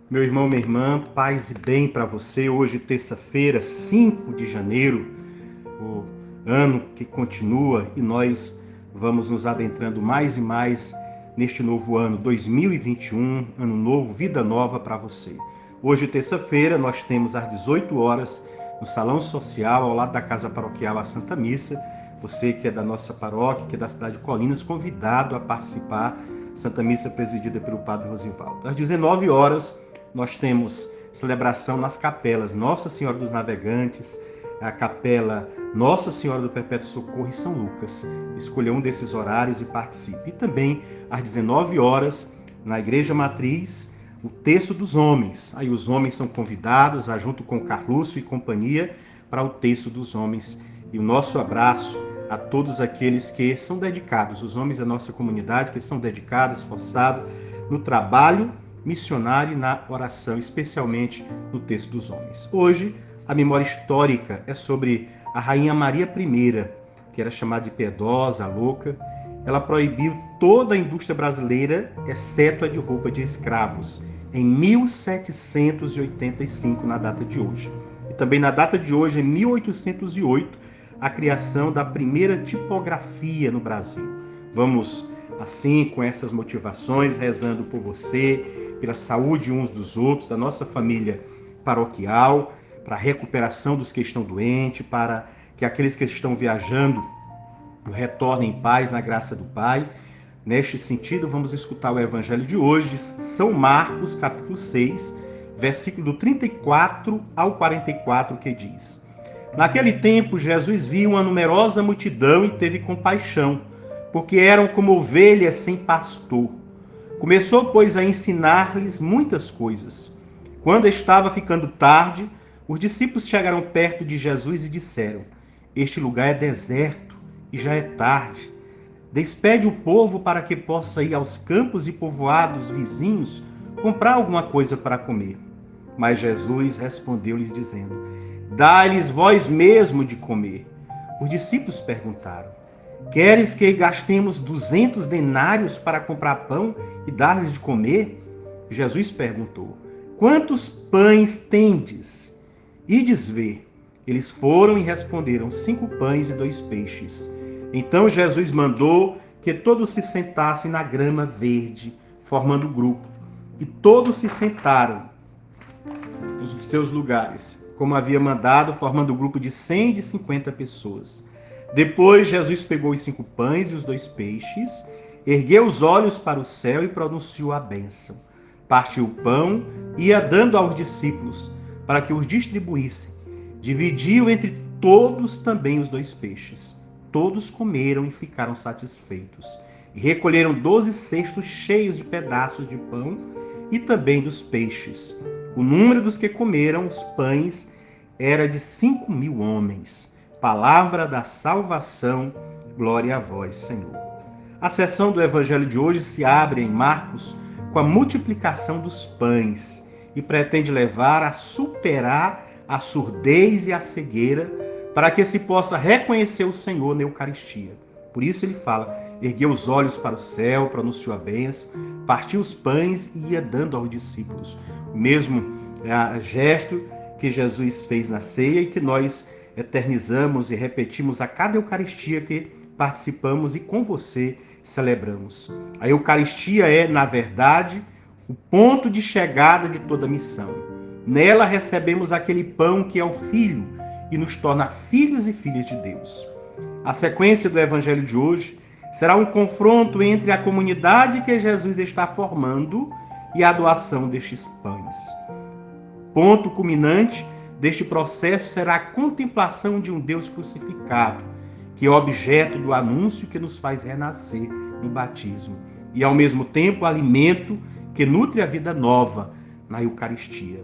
Meu irmão, minha irmã, paz e bem para você. Hoje, terça-feira, 5 de janeiro, o ano que continua e nós vamos nos adentrando mais e mais neste novo ano 2021, ano novo, vida nova para você. Hoje, terça-feira, nós temos às 18 horas no Salão Social, ao lado da Casa Paroquial, a Santa Missa. Você que é da nossa paróquia, que é da cidade de Colinas, convidado a participar. Santa Missa presidida pelo Padre Rosivaldo. Às 19 horas, nós temos celebração nas capelas Nossa Senhora dos Navegantes, a capela Nossa Senhora do Perpétuo Socorro e São Lucas. Escolha um desses horários e participe. E também, às 19 horas, na Igreja Matriz, o Terço dos Homens. Aí os homens são convidados, junto com Carlúcio e companhia, para o Terço dos Homens. E o nosso abraço a todos aqueles que são dedicados, os homens da nossa comunidade, que são dedicados, esforçados no trabalho missionário e na oração, especialmente no Terço dos Homens. Hoje, a memória histórica é sobre a Rainha Maria I, que era chamada de piedosa, louca. Ela proibiu toda a indústria brasileira, exceto a de roupa de escravos, em 1785, na data de hoje. E também na data de hoje, em 1808, a criação da primeira tipografia no Brasil. Vamos, assim, com essas motivações, rezando por você, pela saúde uns dos outros, da nossa família paroquial, para a recuperação dos que estão doentes, para que aqueles que estão viajando retornem em paz na graça do Pai. Neste sentido, vamos escutar o Evangelho de hoje, São Marcos, capítulo 6, versículo do 34 ao 44, que diz: Naquele tempo, Jesus viu uma numerosa multidão e teve compaixão, porque eram como ovelhas sem pastor. Começou, pois, a ensinar-lhes muitas coisas. Quando estava ficando tarde, os discípulos chegaram perto de Jesus e disseram: Este lugar é deserto e já é tarde. Despede o povo para que possa ir aos campos e povoados vizinhos comprar alguma coisa para comer. Mas Jesus respondeu-lhes dizendo: Dai-lhes vós mesmo de comer. Os discípulos perguntaram: Queres que gastemos 200 denários para comprar pão e dar-lhes de comer? Jesus perguntou: Quantos pães tendes? Ides ver. Eles foram e responderam: 5 pães e 2 peixes. Então Jesus mandou que todos se sentassem na grama verde, formando grupo. E todos se sentaram nos seus lugares, como havia mandado, formando um grupo de 100 e de 50 pessoas. Depois Jesus pegou os 5 pães e os 2 peixes, ergueu os olhos para o céu e pronunciou a bênção. Partiu o pão e ia dando aos discípulos, para que os distribuíssem. Dividiu entre todos também os 2 peixes. Todos comeram e ficaram satisfeitos. E recolheram 12 cestos cheios de pedaços de pão e também dos peixes. O número dos que comeram os pães era de 5.000 homens. Palavra da salvação, glória a vós, Senhor. A sessão do Evangelho de hoje se abre em Marcos com a multiplicação dos pães e pretende levar a superar a surdez e a cegueira para que se possa reconhecer o Senhor na Eucaristia. Por isso ele fala: ergueu os olhos para o céu, pronunciou a bênção, partiu os pães e ia dando aos discípulos. O mesmo gesto que Jesus fez na ceia e que nós eternizamos e repetimos a cada Eucaristia que participamos e com você celebramos. A Eucaristia é, na verdade, o ponto de chegada de toda missão. Nela recebemos aquele pão que é o Filho e nos torna filhos e filhas de Deus. A sequência do Evangelho de hoje será um confronto entre a comunidade que Jesus está formando e a doação destes pães. Ponto culminante deste processo será a contemplação de um Deus crucificado, que é objeto do anúncio que nos faz renascer no batismo, e ao mesmo tempo alimento que nutre a vida nova na Eucaristia.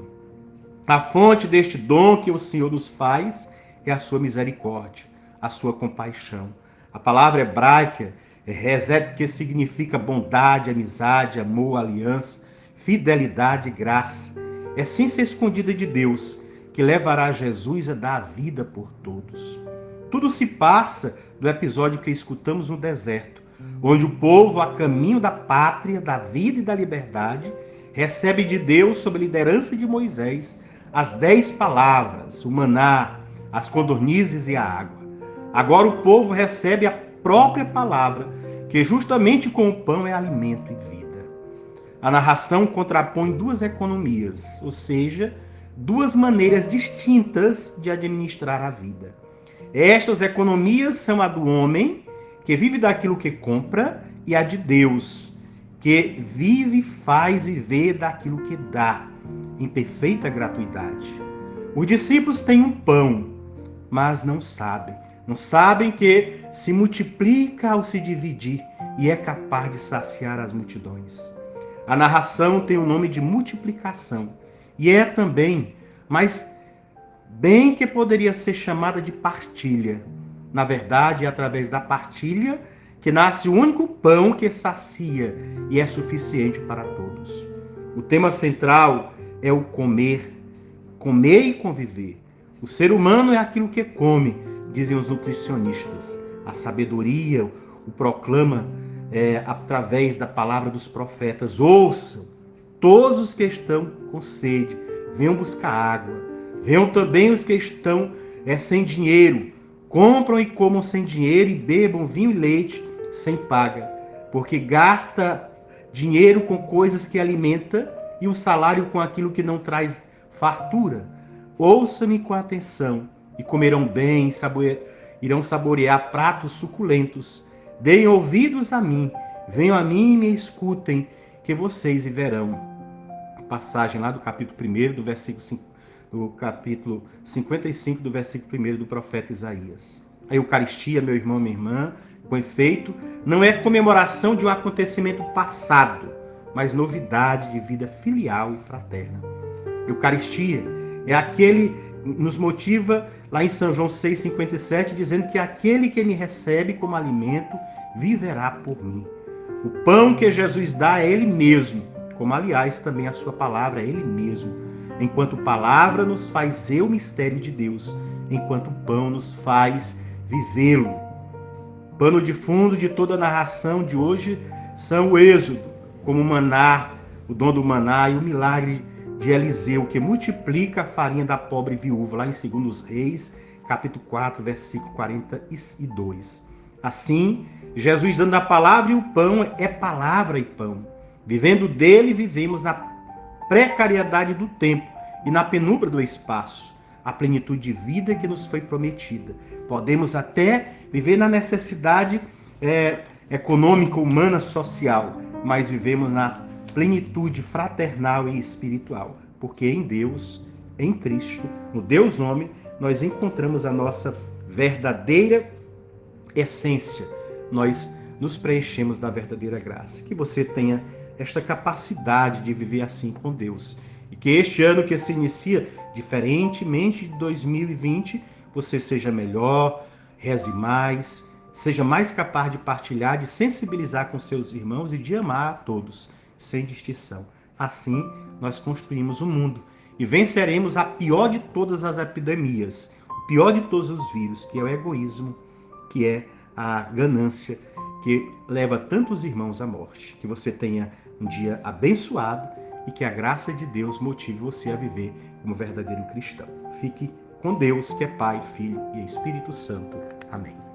A fonte deste dom que o Senhor nos faz é a sua misericórdia, a sua compaixão. A palavra hebraica é hesed, que significa bondade, amizade, amor, aliança, fidelidade e graça. Essência escondida de Deus, que levará Jesus a dar a vida por todos. Tudo se passa do episódio que escutamos no deserto, onde o povo, a caminho da pátria, da vida e da liberdade, recebe de Deus, sob a liderança de Moisés, as 10 palavras, o maná, as codornizes e a água. Agora o povo recebe a própria palavra, que justamente com o pão é alimento e vida. A narração contrapõe duas economias, ou seja, duas maneiras distintas de administrar a vida. Estas economias são a do homem, que vive daquilo que compra, e a de Deus, que vive e faz viver daquilo que dá, em perfeita gratuidade. Os discípulos têm um pão, mas não sabem. Não sabem que se multiplica ao se dividir e é capaz de saciar as multidões. A narração tem o nome de multiplicação e é também, mas bem que poderia ser chamada de partilha. Na verdade, é através da partilha que nasce o único pão que sacia e é suficiente para todos. O tema central é o comer, comer e conviver. O ser humano é aquilo que come, dizem os nutricionistas. A sabedoria o proclama através da palavra dos profetas. Ouçam, todos os que estão com sede, venham buscar água. Venham também os que estão sem dinheiro. Compram e comam sem dinheiro e bebam vinho e leite sem paga. Porque gasta dinheiro com coisas que alimenta e o salário com aquilo que não traz fartura. Ouçam-me com atenção e comerão bem e irão saborear pratos suculentos. Deem ouvidos a mim, venham a mim e me escutem, que vocês viverão. Passagem lá do capítulo 1, do capítulo 55, do versículo 1 do profeta Isaías. A Eucaristia, meu irmão, minha irmã, com efeito, não é comemoração de um acontecimento passado, mas novidade de vida filial e fraterna. Eucaristia é aquele nos motiva lá em São João 6,57, dizendo que aquele que me recebe como alimento viverá por mim. O pão que Jesus dá é Ele mesmo, como aliás também a sua palavra é Ele mesmo, enquanto palavra nos faz ver o mistério de Deus, enquanto o pão nos faz vivê-lo. Pano de fundo de toda a narração de hoje são o Êxodo, como o maná, o dom do maná e o milagre de Eliseu, que multiplica a farinha da pobre viúva, lá em 2 Reis, capítulo 4, versículo 42. Assim, Jesus dando a palavra e o pão é palavra e pão. Vivendo dele, vivemos na precariedade do tempo e na penumbra do espaço, a plenitude de vida que nos foi prometida. Podemos até viver na necessidade econômica, humana, social, mas vivemos na plenitude fraternal e espiritual, porque em Deus, em Cristo, no Deus homem, nós encontramos a nossa verdadeira essência. Nós nos preenchemos da verdadeira graça. Que você tenha esta capacidade de viver assim com Deus. E que este ano que se inicia, diferentemente de 2020, você seja melhor, reze mais, seja mais capaz de partilhar, de sensibilizar com seus irmãos e de amar a todos, sem distinção. Assim, nós construímos o mundo e venceremos a pior de todas as epidemias, o pior de todos os vírus, que é o egoísmo, que é a ganância, que leva tantos irmãos à morte. Que você tenha um dia abençoado e que a graça de Deus motive você a viver como verdadeiro cristão. Fique com Deus, que é Pai, Filho e Espírito Santo. Amém.